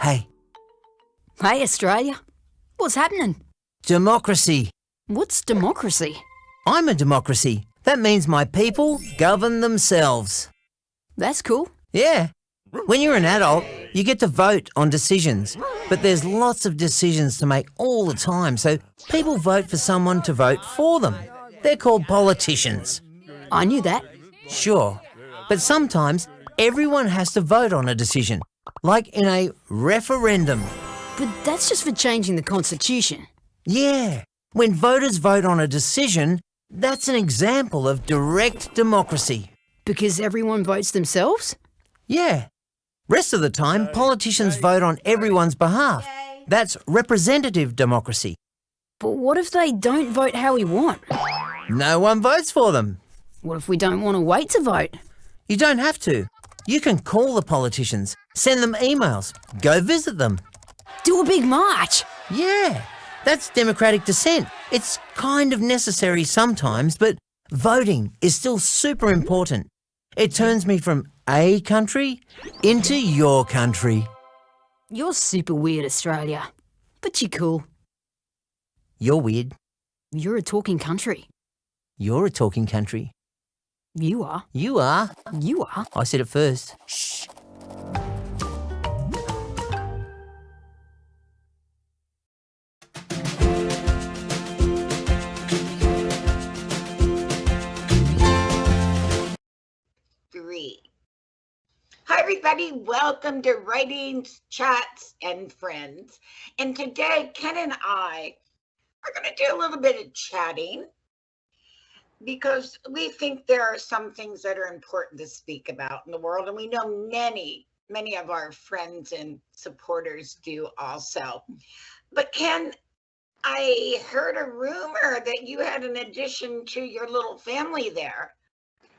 Hey, Hey, Australia. What's happening? democracy. What's democracy? I'm a democracy. That means my people govern themselves. That's cool. Yeah. When you're an adult, you get to vote on decisions. But there's lots of decisions to make all the time, so people vote for someone to vote for them. They're called politicians. I knew that. Sure. But sometimes everyone has to vote on a decision, like in a referendum. But that's just for changing the constitution. Yeah. When voters vote on a decision, that's an example of direct democracy. Because everyone votes themselves? Yeah. Rest of the time, politicians vote on everyone's behalf. That's representative democracy. But what if they don't vote how we want? No one votes for them. What if we don't want to wait to vote? You don't have to. You can call the politicians, send them emails, go visit them. Do a big march! Yeah, that's democratic dissent. It's kind of necessary sometimes, but voting is still super important. It turns me from a country into your country. You're super weird, Australia. But you're cool. You're weird. You're a talking country. You're a talking country. You are. You are. You are. I said it first. Shh. Hi, everybody. Welcome to Writings, Chats, and Friends. And today, Ken and I are going to do a little bit of chatting because we think there are some things that are important to speak about in the world. And we know many of our friends and supporters do also. But Ken, I heard a rumor that you had an addition to your little family there.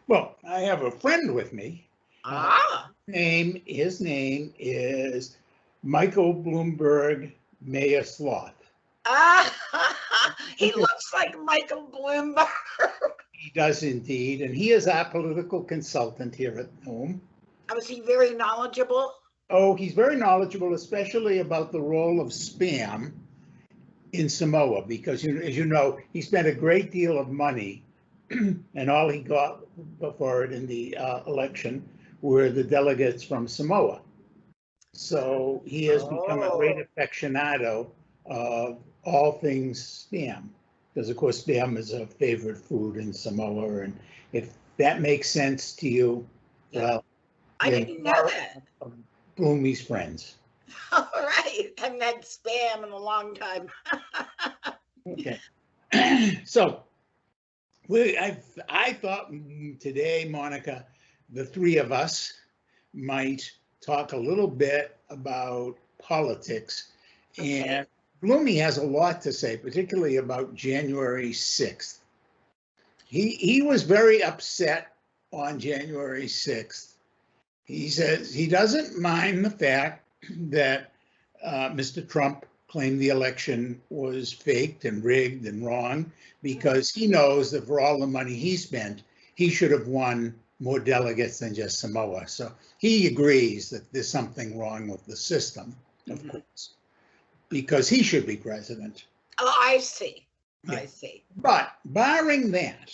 Well, I have a friend with me. His name is Michael Bloomberg Mayor Sloth. He looks like Michael Bloomberg. He does indeed, and he is our political consultant here at home. Was he very knowledgeable? Oh, he's very knowledgeable, especially about the role of spam in Samoa, because as you know, he spent a great deal of money, and all he got for it in the election were the delegates from Samoa. So he has become a great aficionado of all things spam, because of course spam is a favorite food in Samoa, and if that makes sense to you, well, I didn't know that. Bloomy's friends. All right, I haven't had spam in a long time. Okay, so I thought today, Monica, the three of us might talk a little bit about politics. Okay. And Bloomy has a lot to say, particularly about January 6th. He was very upset on January 6th. He says he doesn't mind the fact that Mr. Trump claimed the election was faked and rigged and wrong, because he knows that for all the money he spent, he should have won more delegates than just Samoa. So he agrees that there's something wrong with the system, of course, because he should be president. Oh, I see. Yeah. I see. But barring that,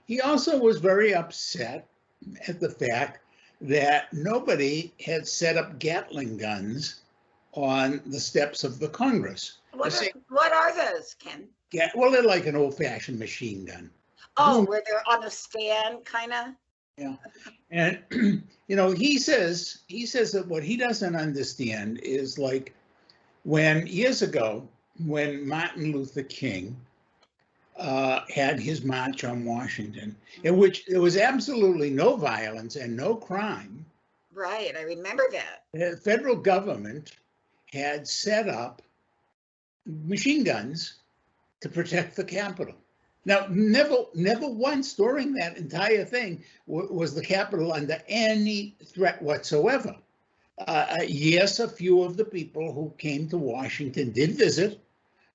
he also was very upset at the fact that nobody had set up Gatling guns on the steps of the Congress. What are those, Ken? Yeah, well, they're like an old-fashioned machine gun. Oh, where they're on a stand, kind of? Yeah. And, he says that what he doesn't understand is, like, years ago, when Martin Luther King had his march on Washington, in which there was absolutely no violence and no crime. Right, I remember that. The federal government had set up machine guns to protect the Capitol. Now, never once during that entire thing was the Capitol under any threat whatsoever. Yes, a few of the people who came to Washington did visit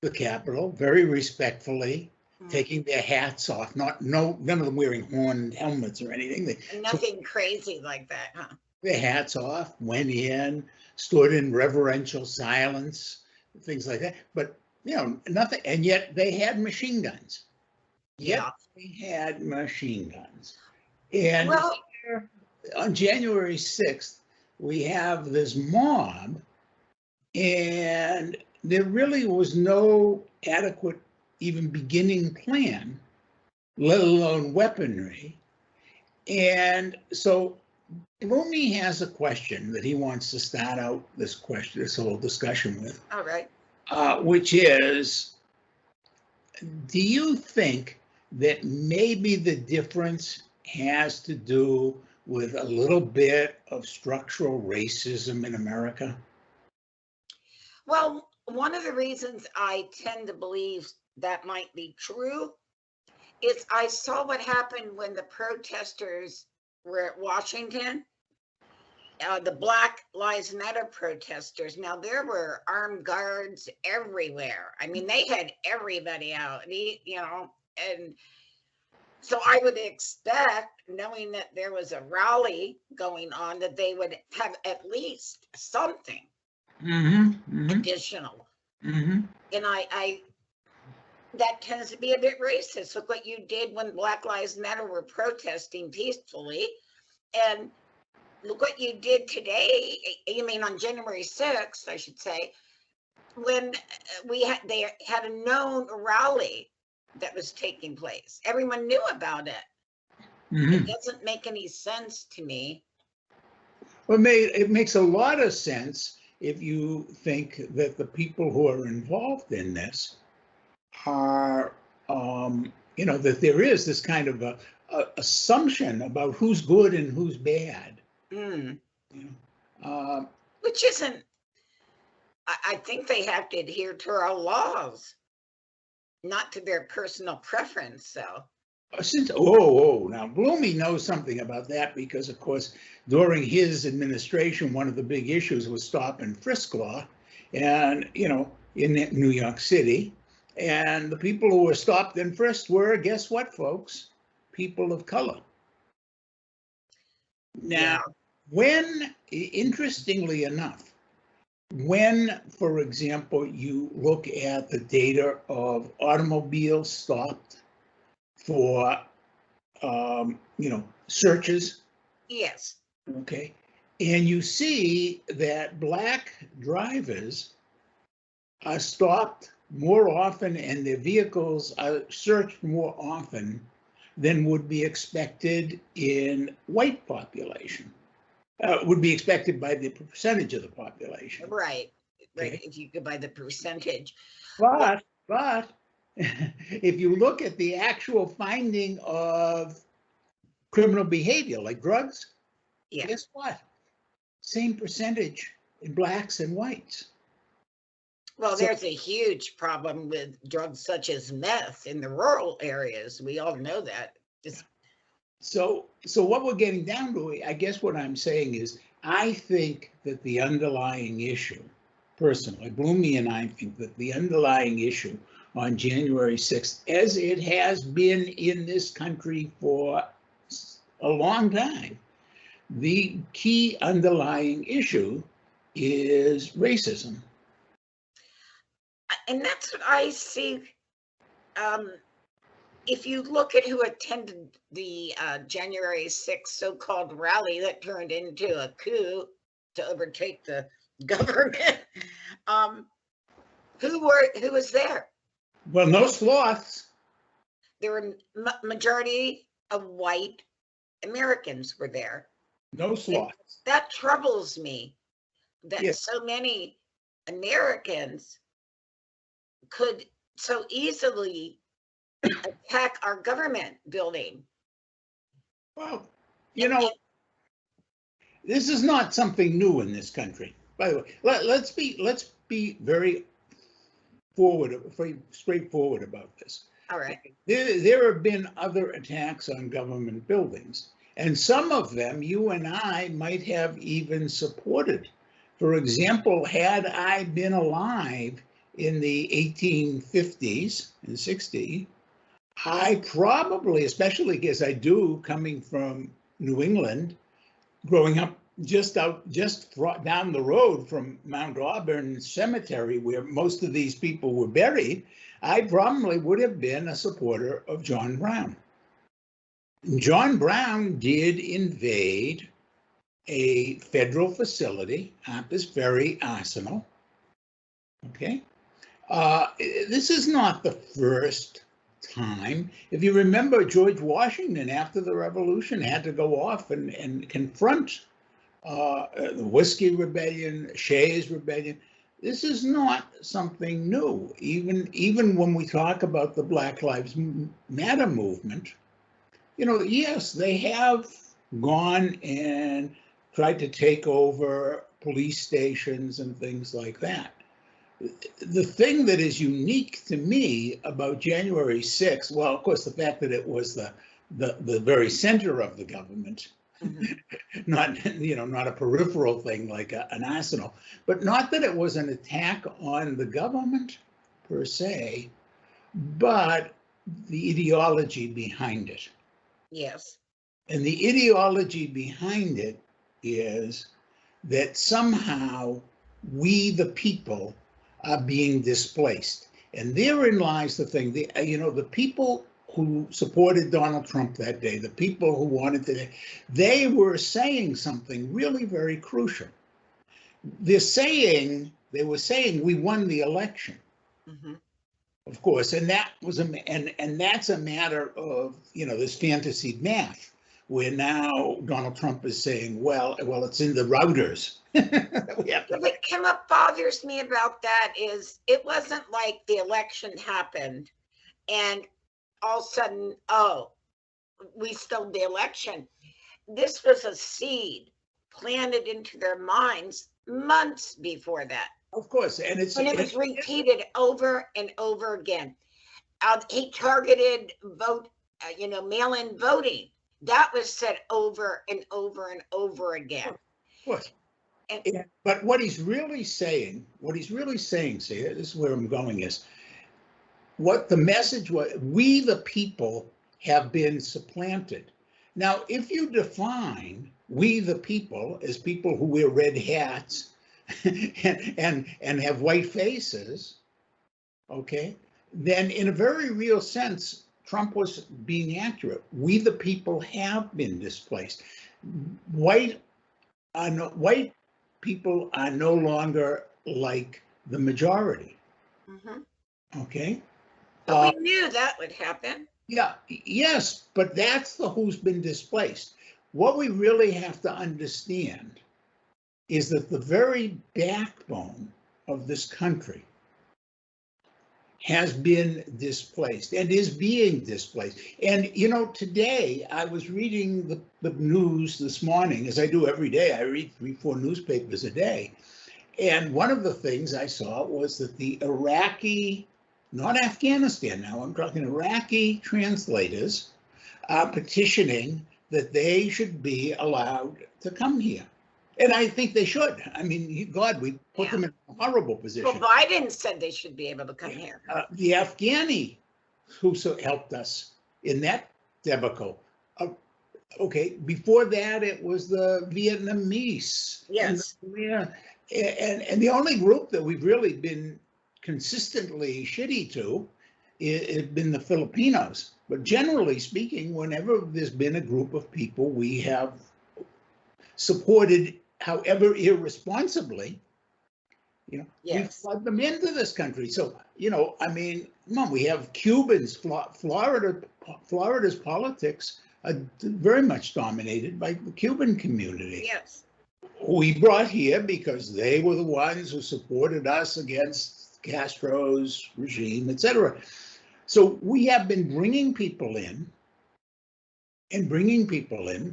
the Capitol very respectfully, taking their hats off. None of them wearing horned helmets or anything. Nothing crazy like that, huh? their hats off, went in, stood in reverential silence, things like that. But, nothing. And yet they had machine guns. Yeah. They had machine guns. And Well, here, on January 6th, we have this mob, and there really was no adequate, even beginning plan, let alone weaponry. And so Weene has a question that he wants to start out this whole discussion with, all right. which is, do you think that maybe the difference has to do with a little bit of structural racism in America? Well, one of the reasons I tend to believe that might be true is I saw what happened when the protesters were at Washington. The Black Lives Matter protesters. Now, there were armed guards everywhere. I mean, they had everybody out, and so I would expect, knowing that there was a rally going on, that they would have at least something additional. And I that tends to be a bit racist. Look what you did when Black Lives Matter were protesting peacefully, and look what you did today. You mean on January 6th, I should say, when they had a known rally that was taking place. Everyone knew about it. It doesn't make any sense to me. Well, it makes a lot of sense if you think that the people who are involved in this are, that there is this kind of a assumption about who's good and who's bad. Which isn't, I think they have to adhere to our laws, not to their personal preference. So now Bloomie knows something about that, because of course during his administration one of the big issues was stop and frisk law, and in New York City, and the people who were stopped and frisked were, guess what, folks, people of color. Now, interestingly enough, when, for example, you look at the data of automobiles stopped for, searches. Yes. Okay. And you see that Black drivers are stopped more often and their vehicles are searched more often than would be expected in white population. Would be expected by the percentage of the population. Right. Okay. If you go by the percentage. But if you look at the actual finding of criminal behavior, like drugs, guess what? Same percentage in Blacks and whites. Well, there's a huge problem with drugs such as meth in the rural areas. We all know that. So what we're getting down to, I guess what I'm saying is, I think that the underlying issue, personally, Bloomie and I think that the underlying issue on January 6th, as it has been in this country for a long time, the key underlying issue is racism. And that's what I see. If you look at who attended the January 6th so-called rally that turned into a coup to overtake the government, who was there? Well, no sloths. There were majority of white Americans were there. No sloths. And that troubles me, that so many Americans could so easily attack our government building. Well, this is not something new in this country. By the way, let's be very straightforward about this. All right. There have been other attacks on government buildings, and some of them you and I might have even supported. For example, had I been alive in the 1850s and 60s, I probably, especially as I do coming from New England, growing up down the road from Mount Auburn Cemetery, where most of these people were buried, I probably would have been a supporter of John Brown. John Brown did invade a federal facility, Harper's Ferry Arsenal. Okay. This is not the first time. If you remember, George Washington, after the Revolution, had to go off and confront the Whiskey Rebellion, Shays Rebellion. This is not something new. Even when we talk about the Black Lives Matter movement, yes, they have gone and tried to take over police stations and things like that. The thing that is unique to me about January 6th, well, of course, the fact that it was the very center of the government, not a peripheral thing like an arsenal, but not that it was an attack on the government per se, but the ideology behind it. Yes. And the ideology behind it is that somehow we, the people, are being displaced. And therein lies the thing. The people who supported Donald Trump that day, the people who wanted to, they were saying something really very crucial. They were saying we won the election. Mm-hmm. Of course, and that was and that's a matter of this fantasy math, where now Donald Trump is saying, well, it's in the routers. What bothers me about that is it wasn't like the election happened and all of a sudden, we stole the election. This was a seed planted into their minds months before that. Of course, and it was repeated over and over again. He targeted mail-in voting. That was said over and over and over again. Of course. But what he's really saying, see, this is where I'm going, is what the message was: we the people have been supplanted. Now, if you define we the people as people who wear red hats and have white faces, okay, then in a very real sense, Trump was being accurate. We the people have been displaced. White people are no longer like the majority. Mm-hmm. Okay. But we knew that would happen. Yeah. Yes, but that's who's been displaced. What we really have to understand is that the very backbone of this country has been displaced and is being displaced. And, today I was reading the news this morning, as I do every day. I read 3-4 newspapers a day. And one of the things I saw was that the Iraqi, not Afghanistan now, I'm talking Iraqi translators are petitioning that they should be allowed to come here. And I think they should. I mean, God, we put them in a horrible position. Well, Biden said they should be able to come here. The Afghani who helped us in that debacle. Okay, before that, it was the Vietnamese. Yes. And the only group that we've really been consistently shitty to has been the Filipinos. But generally speaking, whenever there's been a group of people we have supported, however irresponsibly, we flood them into this country. So, come on, we have Cubans. Florida's politics are very much dominated by the Cuban community. Yes. We brought here because they were the ones who supported us against Castro's regime, etc. So we have been bringing people in.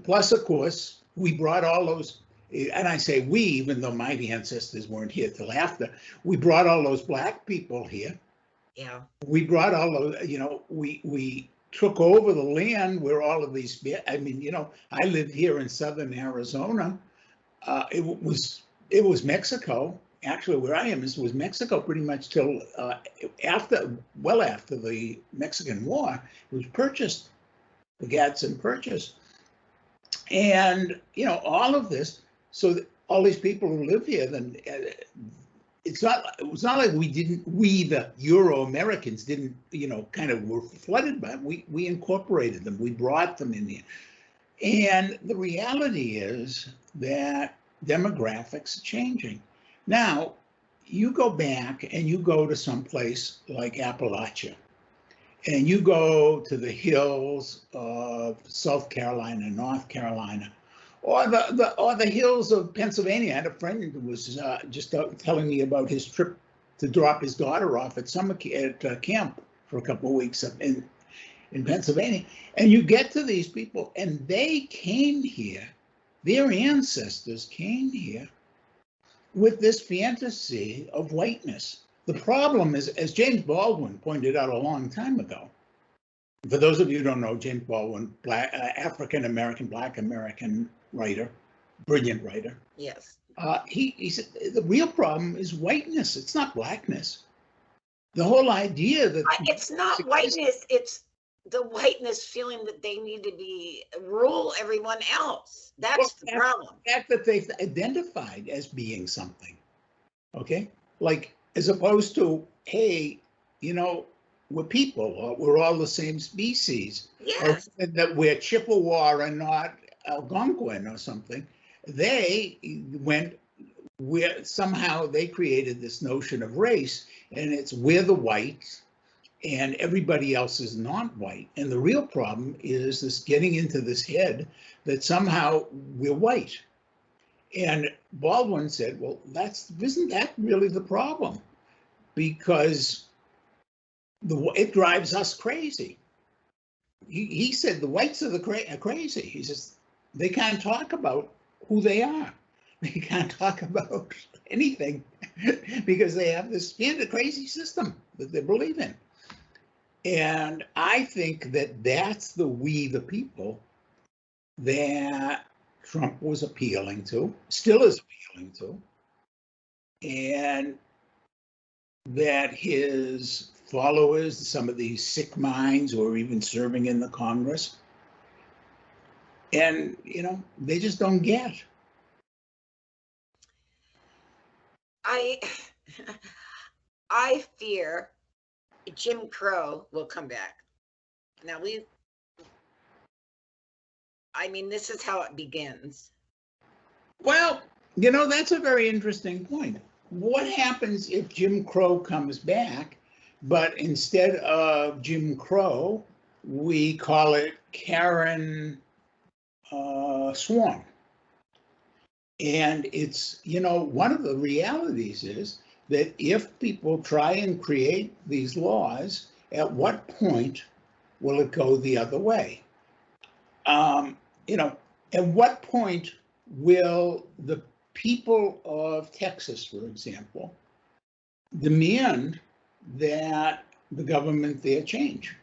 Plus, of course, we brought all those, and I say we, even though my ancestors weren't here till after, we brought all those black people here. Yeah. We brought all those, we took over the land where all of these, I live here in southern Arizona. It was Mexico. Actually, where I am was Mexico pretty much till after the Mexican War. It was purchased, the Gadsden Purchase. And, all of this. So all these people who live here, then it's not like we the Euro-Americans didn't, kind of were flooded by it. We incorporated them, we brought them in here. And the reality is that demographics are changing. Now, you go back and you go to some place like Appalachia, and you go to the hills of South Carolina, North Carolina, or the hills of Pennsylvania. I had a friend who was just telling me about his trip to drop his daughter off at summer at camp for a couple of weeks up in Pennsylvania. And you get to these people, and they came here, their ancestors came here with this fantasy of whiteness. The problem is, as James Baldwin pointed out a long time ago, for those of you who don't know, James Baldwin, African-American, Black American writer, brilliant writer. Yes. He said the real problem is whiteness. It's not blackness. The whole idea that it's not whiteness, it's the whiteness feeling that they need to rule everyone else. That's the problem. The fact that they've identified as being something, okay? Like, as opposed to, hey, we're people, or we're all the same species. Yes. Or that we're Chippewa and not Algonquin or something. They went where somehow they created this notion of race, and it's we're the whites and everybody else is not white. And the real problem is this getting into this head that somehow we're white. And Baldwin said, well, isn't that really the problem? Because it drives us crazy. He said the whites are crazy. He says they can't talk about who they are. They can't talk about anything because they have this crazy system that they believe in. And I think that that's we the people that Trump was appealing to, still is appealing to, and that his followers, some of these sick minds who are even serving in the Congress, and, they just don't get. I fear Jim Crow will come back. Now this is how it begins. Well, that's a very interesting point. What happens if Jim Crow comes back, but instead of Jim Crow, we call it Karen Swan? And it's, one of the realities is that if people try and create these laws, at what point will it go the other way? At what point will the people of Texas, for example, demand that the government there change?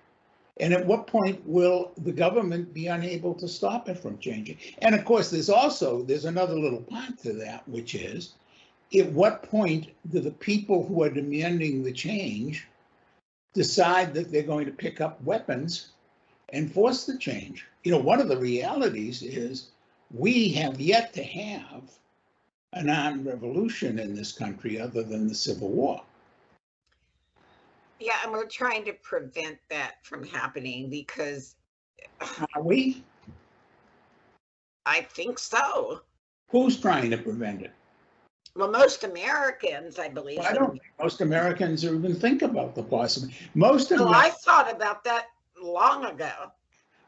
And at what point will the government be unable to stop it from changing? And of course, there's another little part to that, which is, at what point do the people who are demanding the change decide that they're going to pick up weapons and force the change? One of the realities is we have yet to have an armed revolution in this country other than the Civil War. Yeah, and we're trying to prevent that from happening because... Are we? I think so. Who's trying to prevent it? Well, most Americans, I believe. Well, I don't think most Americans even think about the possibility. I thought about that long ago.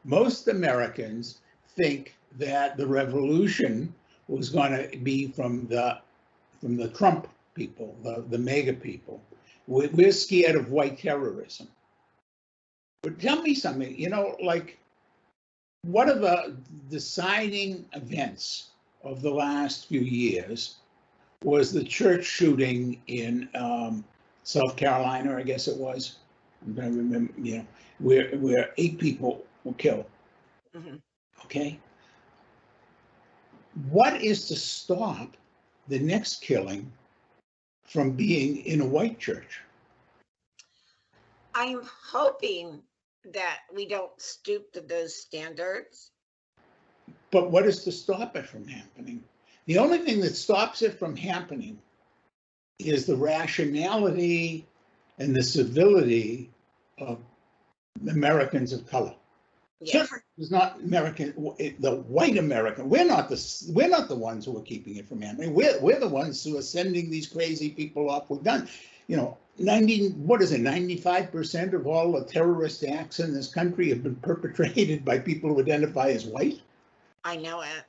Most Americans think that the revolution was going to be from the Trump people, the MAGA people. We're scared of white terrorism. But tell me something, what are the deciding events of the last few years? Was the church shooting in South Carolina, I guess it was. I'm going to remember, where 8 people were killed. Mm-hmm. Okay. What is to stop the next killing from being in a white church? I'm hoping that we don't stoop to those standards. But what is to stop it from happening? The only thing that stops it from happening is the rationality and the civility of Americans of color. Yes. Certainly, it's not American, the white American. We're not the ones who are keeping it from happening. We're the ones who are sending these crazy people off with guns. 95% of all the terrorist acts in this country have been perpetrated by people who identify as white. I know it.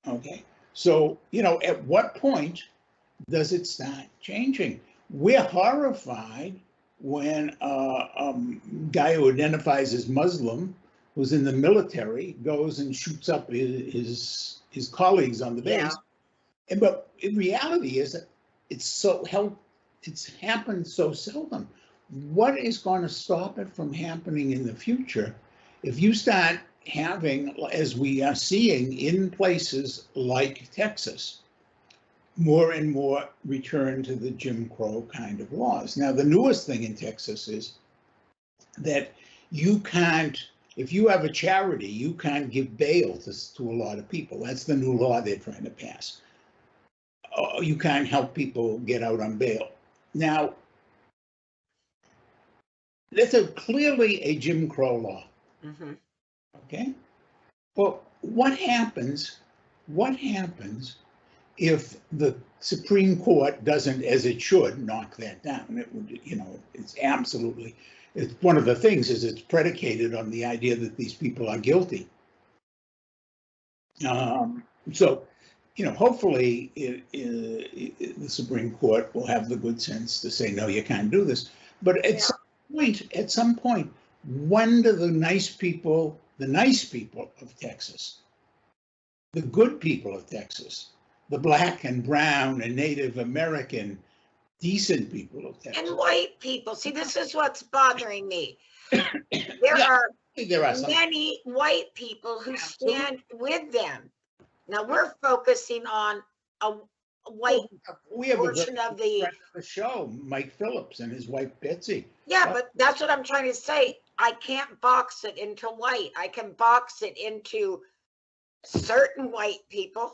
Okay. So, at what point does it start changing? We're horrified when a guy who identifies as Muslim, who's in the military, goes and shoots up his colleagues on the base. Yeah. But in reality is that it's happened so seldom. What is going to stop it from happening in the future if you start having, as we are seeing in places like Texas, more and more return to the Jim Crow kind of laws? Now, the newest thing in Texas is that you can't, if you have a charity, you can't give bail to a lot of people. That's the new law they're trying to pass. You can't help people get out on bail. Now, that's clearly a Jim Crow law. Mm-hmm. Okay? Well, what happens if the Supreme Court doesn't, as it should, knock that down? It would, it's one of the things is it's predicated on the idea that these people are guilty. So, hopefully the Supreme Court will have the good sense to say, no, you can't do this. But at some point, when do the nice people of Texas, the good people of Texas, the Black and brown and Native American, decent people of Texas, and white people, see, this is what's bothering me. There are many white people who stand with them. Now we're focusing on a white portion of the show, Mike Phillips and his wife Betsy. Yeah, but that's what I'm trying to say. I can't box it into white. I can box it into certain white people.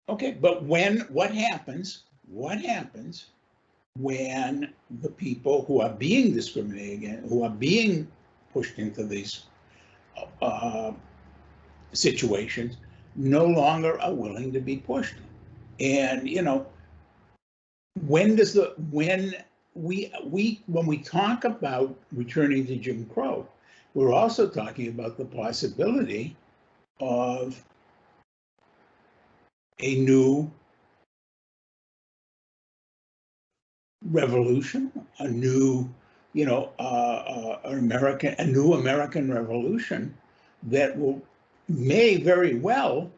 Okay, but what happens when the people who are being discriminated against, who are being pushed into these situations, no longer are willing to be pushed? And when we talk about returning to Jim Crow, we're also talking about the possibility of a new revolution, a new American revolution that may very well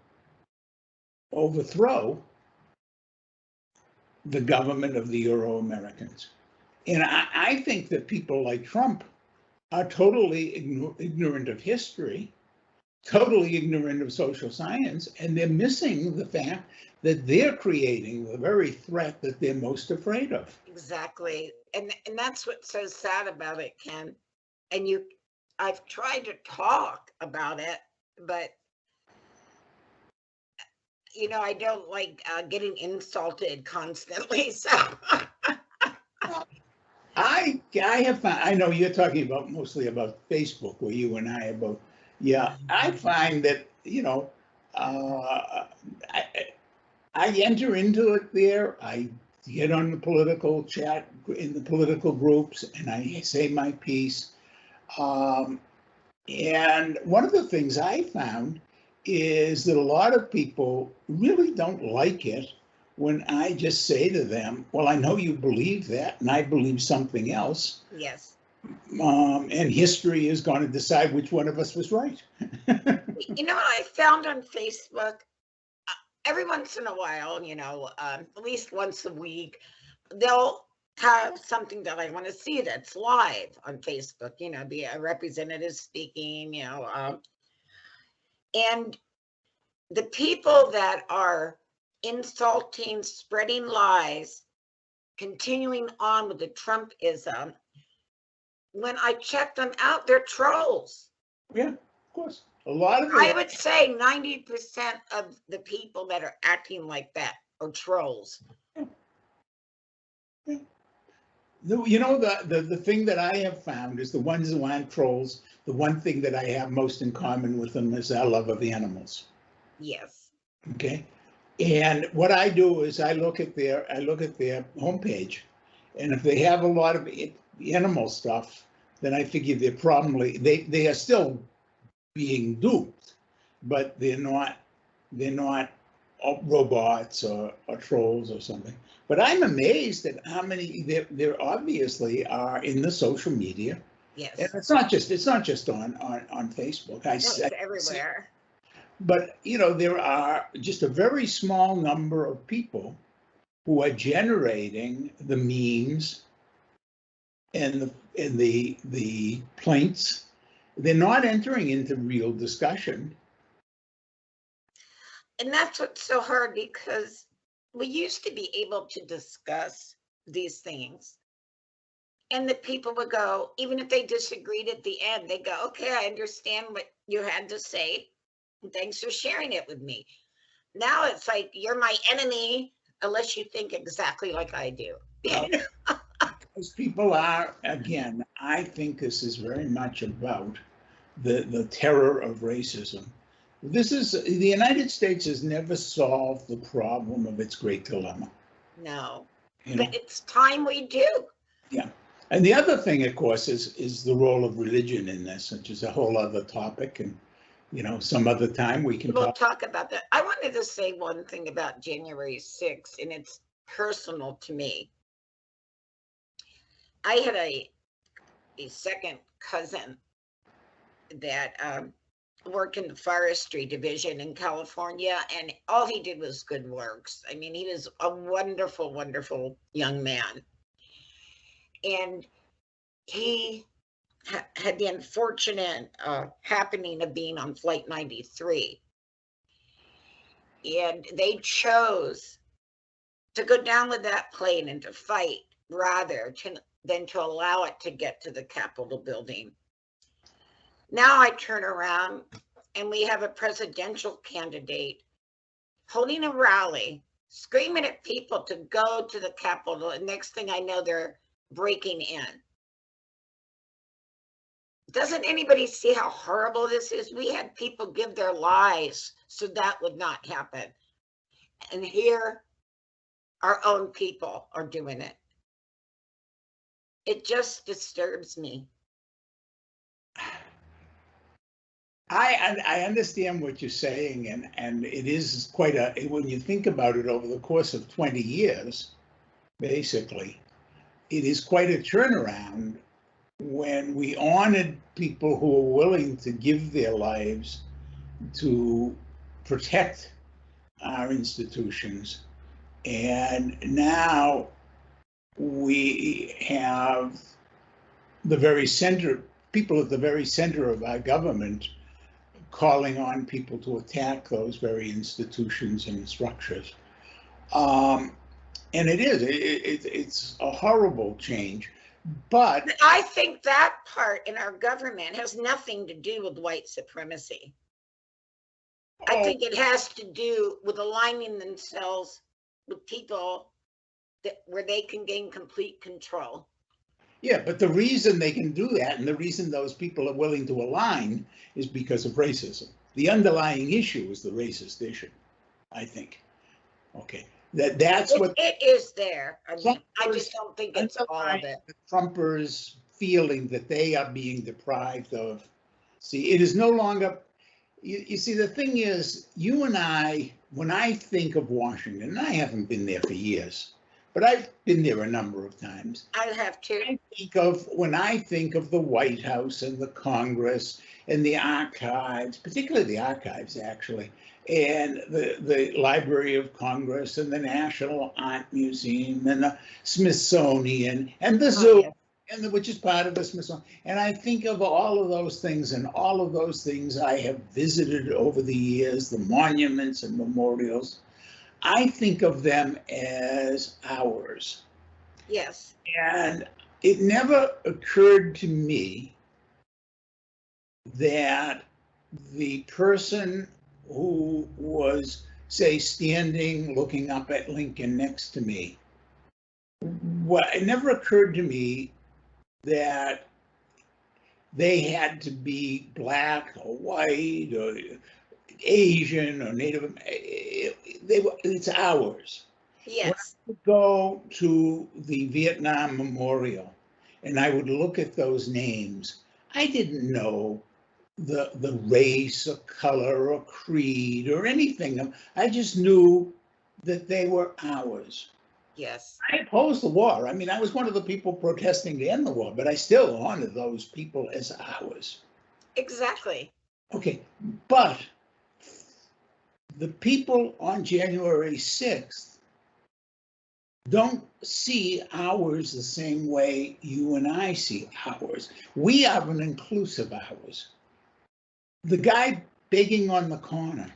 overthrow the government of the Euro-Americans. And I think that people like Trump are totally ignorant of history, totally ignorant of social science, and they're missing the fact that they're creating the very threat that they're most afraid of. Exactly. And that's what's so sad about it, Ken. And I've tried to talk about it, but I don't like getting insulted constantly. So I have found, I know you're talking about mostly about Facebook, where you and I are both. Yeah, I find that, I enter into it there. I get on the political chat in the political groups and I say my piece. And one of the things I found is that a lot of people really don't like it when I just say to them, well, I know you believe that and I believe something else. Yes. And history is going to decide which one of us was right. You know what I found on Facebook? Every once in a while, at least once a week, they'll have something that I want to see that's live on Facebook, be a representative speaking, and the people that are insulting, spreading lies, continuing on with the Trumpism, when I check them out, they're trolls. Yeah, of course. A lot of I it, would say 90% of the people that are acting like that are trolls. the thing that I have found is the ones who aren't trolls, the one thing that I have most in common with them is our love of animals. Yes. Okay. And what I do is I look at their homepage, and if they have a lot of animal stuff, then I figure they are still being duped, but they're not robots or trolls or something. But I'm amazed at how many there obviously are in the social media. Yes. And it's not just on Facebook. It's everywhere. But there are just a very small number of people who are generating the memes and the plaints. They're not entering into real discussion. And that's what's so hard, because we used to be able to discuss these things. And the people would go, even if they disagreed at the end, they go, okay, I understand what you had to say. Thanks for sharing it with me. Now it's like, you're my enemy unless you think exactly like I do. Because people are, again, I think this is very much about the terror of racism. The United States has never solved the problem of its great dilemma. No, You know? but it's time we do. Yeah. And the other thing, of course, is the role of religion in this, which is a whole other topic. And, some other time we'll talk about that. I wanted to say one thing about January 6th, and it's personal to me. I had a second cousin that worked in the forestry division in California, and all he did was good works. I mean, he was a wonderful, wonderful young man. And he had the unfortunate happening of being on Flight 93. And they chose to go down with that plane and to fight rather than to allow it to get to the Capitol building. Now I turn around and we have a presidential candidate holding a rally, screaming at people to go to the Capitol. And next thing I know, they're breaking in. Doesn't anybody see how horrible this is? We had people give their lives so that would not happen. And here, our own people are doing it. It just disturbs me. I understand what you're saying, and it is when you think about it over the course of 20 years, basically, it is quite a turnaround when we honored people who were willing to give their lives to protect our institutions. And now we have people at the very center of our government calling on people to attack those very institutions and structures. And it's a horrible change. But I think that part in our government has nothing to do with white supremacy. I think it has to do with aligning themselves with people where they can gain complete control. Yeah, but the reason they can do that, and the reason those people are willing to align, is because of racism. The underlying issue is the racist issue, I think. Okay. That's what it is there. I mean, I just don't think it's all of it. The Trumpers feeling that they are being deprived of. See, it is no longer. You see, the thing is, you and I, when I think of Washington, and I haven't been there for years, but I've been there a number of times. I have too. When I think of the White House and the Congress and the archives, particularly the archives, actually, and the Library of Congress and the National Art Museum and the Smithsonian and the zoo, which is part of the Smithsonian. And I think of all of those things, and all of those things I have visited over the years, the monuments and memorials. I think of them as ours. Yes. And it never occurred to me that the person who was, say, standing looking up at Lincoln next to me, it never occurred to me that they had to be black or white or Asian or Native. It's ours. Yes. When I would go to the Vietnam Memorial and I would look at those names, I didn't know the race or color or creed or anything. I just knew that they were ours. Yes. I opposed the war. I mean, I was one of the people protesting to end the war, but I still honored those people as ours. Exactly. Okay, but the people on January 6th don't see ours the same way you and I see ours. We are an inclusive ours. The guy begging on the corner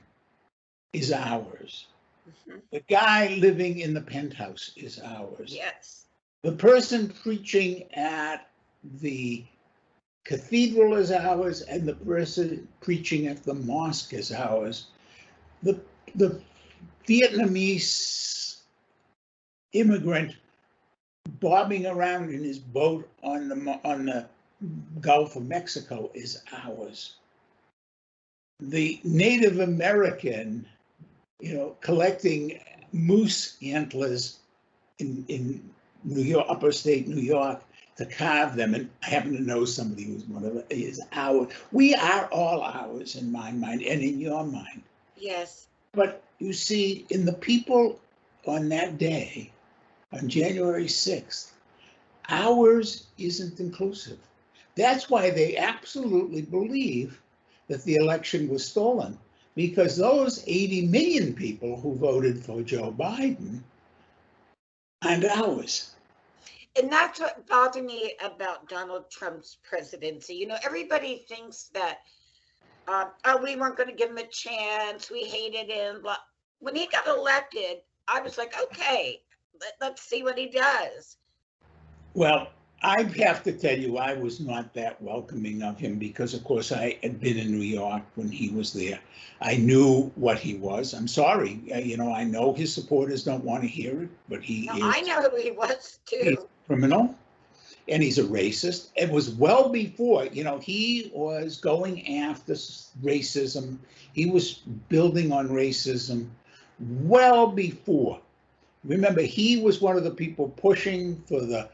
is ours. Mhm. The guy living in the penthouse is ours. Yes. The person preaching at the cathedral is ours, and the person preaching at the mosque is ours. The Vietnamese immigrant bobbing around in his boat on the Gulf of Mexico is ours. The Native American, collecting moose antlers in New York, upper state New York, to carve them, and I happen to know somebody who's one of it, is ours. We are all ours in my mind and in your mind. Yes. But you see, in the people on that day, on January 6th, ours isn't inclusive. That's why they absolutely believe that the election was stolen, because those 80 million people who voted for Joe Biden aren't ours. And that's what bothered me about Donald Trump's presidency. Everybody thinks that, oh, we weren't going to give him a chance. We hated him. Blah. When he got elected, I was like, okay, let's see what he does. Well, I have to tell you, I was not that welcoming of him because, of course, I had been in New York when he was there. I knew what he was. I'm sorry. I know his supporters don't want to hear it, but he Now, is I know who he was a too. criminal and he's a racist. It was well before, he was going after racism. He was building on racism well before. Remember, he was one of the people pushing for the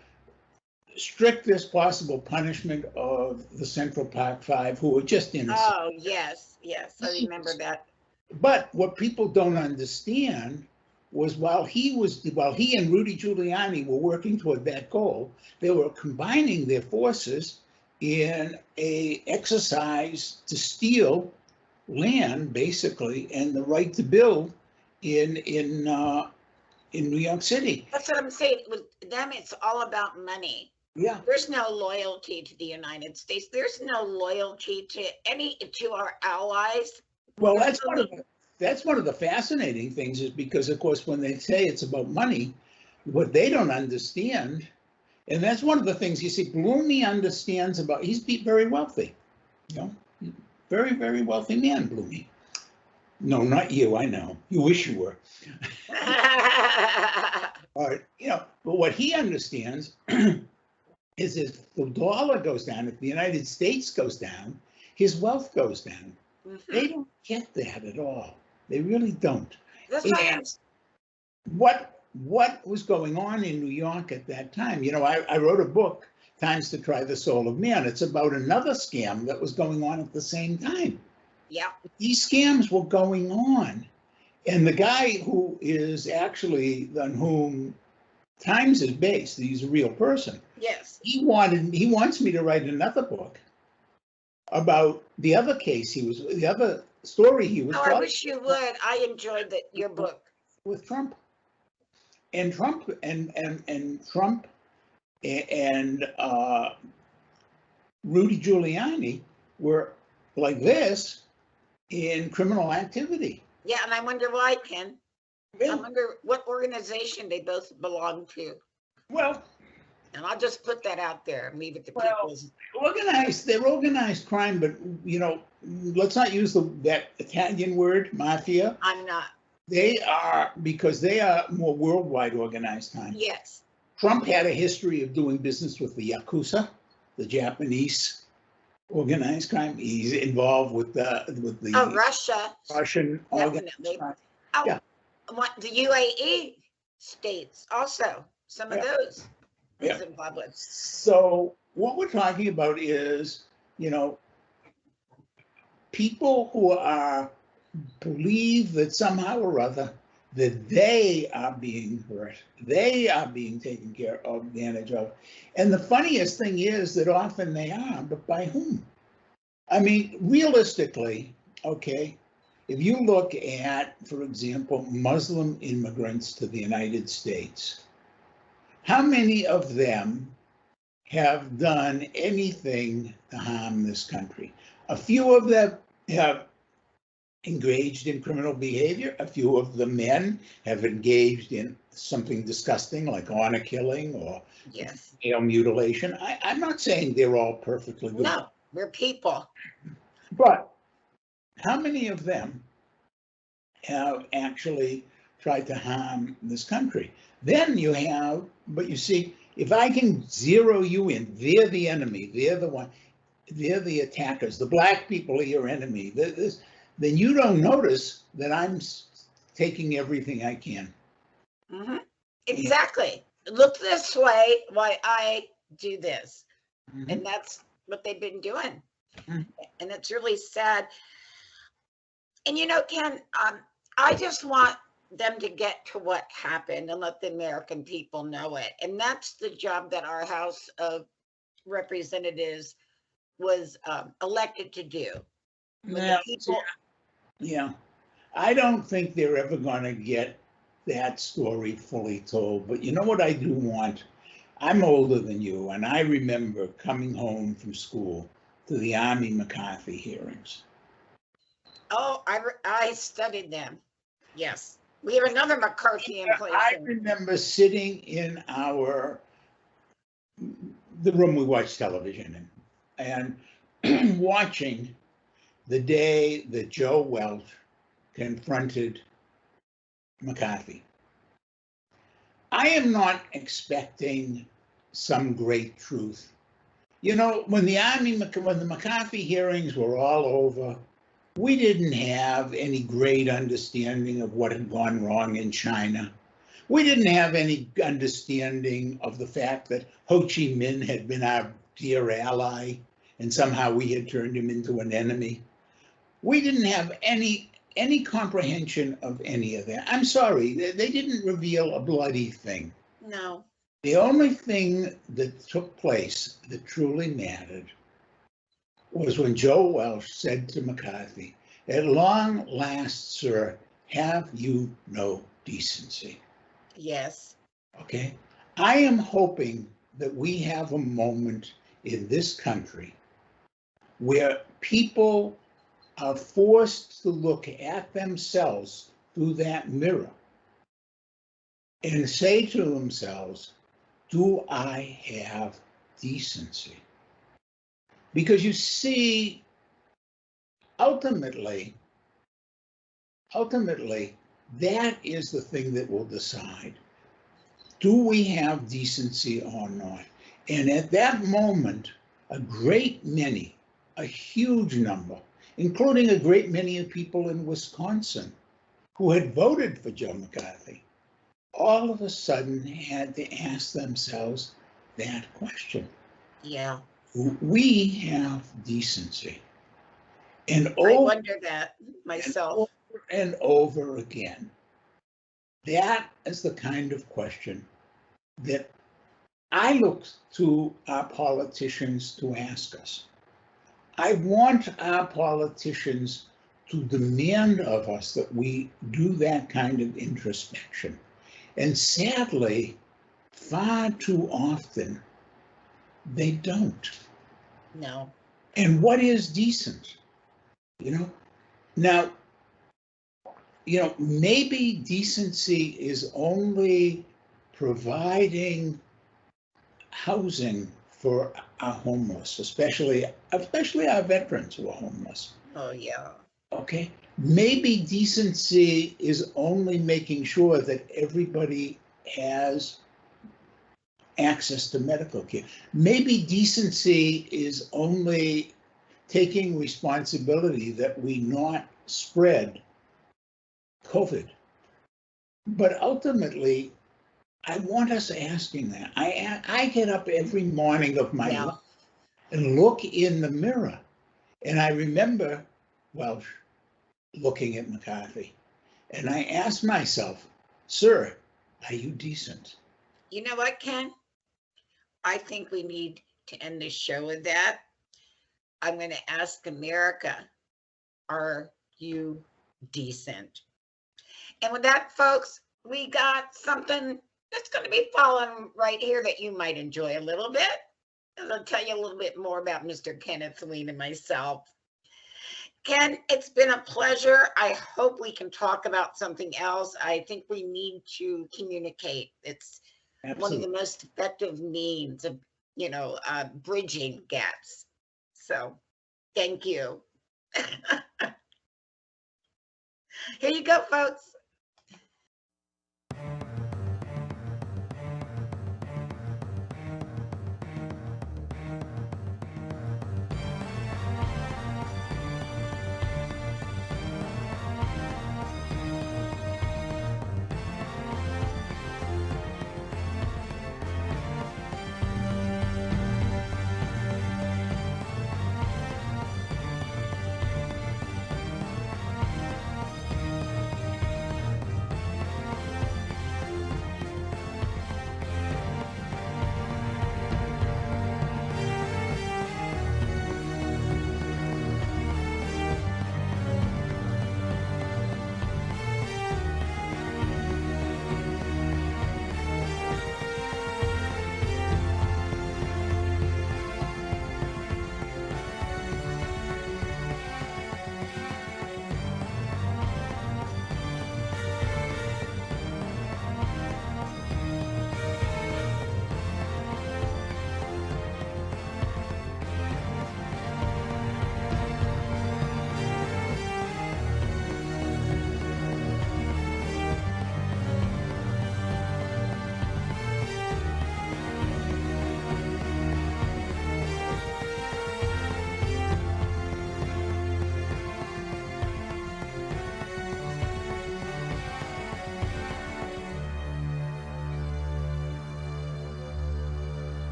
strictest possible punishment of the Central Park Five, who were just innocent. Oh, yes, I remember that. But what people don't understand was while he and Rudy Giuliani were working toward that goal, they were combining their forces in a exercise to steal land, basically, and the right to build in New York City. That's what I'm saying. With them, it's all about money. Yeah. There's no loyalty to the United States. There's no loyalty to our allies. Well, that's one of the fascinating things, is because, of course, when they say it's about money, what they don't understand, and that's one of the things you see, Blumey understands about. He's very wealthy, very, very wealthy man, Blumey. No, not you. I know. You wish you were. But what he understands is if the dollar goes down, if the United States goes down, his wealth goes down. Mhm. They don't get that at all. They really don't. That's why I'm. What was going on in New York at that time? I wrote a book, Times to Try the Soul of Man. It's about another scam that was going on at the same time. Yeah. These scams were going on. And the guy who is actually on whom Times is based, he's a real person. Yes. He wants me to write another book about the other case the other story he was. Oh, I wish you would. I enjoyed your book. With Trump. And Trump and Rudy Giuliani were like this in criminal activity. Yeah, and I wonder why, Ken. Yeah. I wonder what organization they both belong to. Well, And I'll just put that out there and leave it to Well, people's. they're organized crime, but let's not use that Italian word, mafia. I'm not. They are, because they are more worldwide organized crime. Yes. Trump had a history of doing business with the Yakuza, the Japanese organized crime. He's involved with the Russia. Russian organized Definitely. crime. Oh, Yeah. the UAE states also, some of Yeah. those Yeah. he's involved with. So what we're talking about is, people who believe that somehow or other that they are being hurt, they are being taken care of, advantage of. And the funniest thing is that often they are, but by whom? I mean, realistically, okay, if you look at, for example, Muslim immigrants to the United States, how many of them have done anything to harm this country? A few of them have engaged in criminal behavior. A few of the men have engaged in something disgusting like honor killing or Yes. male mutilation. I'm not saying they're all perfectly good. No, we're people. But how many of them have actually tried to harm this country? Then you have, but you see, if I can zero you in, they're the enemy, they're the one, they're the attackers, the black people are your enemy, then you don't notice that I'm taking everything I can. Mm-hmm. Exactly. Look this way while I do this. Mm-hmm. And that's what they've been doing. Mhm. And it's really sad. And Ken, I just want them to get to what happened and let the American people know it. And that's the job that our House of Representatives was elected to do. When the people, Yeah, I don't think they're ever going to get that story fully told. But you know what I do want? I'm older than you, and I remember coming home from school to the Army McCarthy hearings. oh, I studied them. Yes. We have another McCarthy in place. I remember sitting in the room we watch television in, and watching the day that Joe Welch confronted McCarthy. I am not expecting some great truth. When the McCarthy hearings were all over, we didn't have any great understanding of what had gone wrong in China. We didn't have any understanding of the fact that Ho Chi Minh had been our dear ally, and somehow we had turned him into an enemy. We didn't have any comprehension of any of that. I'm sorry, they didn't reveal a bloody thing. No. The only thing that took place that truly mattered was when Joe Welch said to McCarthy, "At long last, sir, have you no decency?" Yes. Okay? I am hoping that we have a moment in this country where people are forced to look at themselves through that mirror and say to themselves, do I have decency? Because you see, ultimately, that is the thing that will decide. Do we have decency or not? And at that moment, a huge number, including a great many of people in Wisconsin who had voted for Joe McCarthy, all of a sudden had to ask themselves that question. Yeah. Do we have decency? And I over wonder that myself. and over again, that is the kind of question that I look to our politicians to ask us. I want our politicians to demand of us that we do that kind of introspection. And sadly, far too often, they don't. No. And what is decent? Now, maybe decency is only providing housing for our homeless, especially our veterans who are homeless. Oh, yeah. Okay, maybe decency is only making sure that everybody has access to medical care. Maybe decency is only taking responsibility that we not spread COVID. But ultimately, I want us asking that. I get up every morning of my Yeah. life and look in the mirror, and I remember Welsh looking at McCarthy, and I ask myself, sir, are you decent? You know what, Ken? I think we need to end this show with that. I'm going to ask America, are you decent? And with that, folks, we got something that's going to be following right here that you might enjoy a little bit. I'll tell you a little bit more about Mr. Kenneth, Weene, and myself. Ken, it's been a pleasure. I hope we can talk about something else. I think we need to communicate. It's one of the most effective means of, bridging gaps. So thank you. Here you go, folks.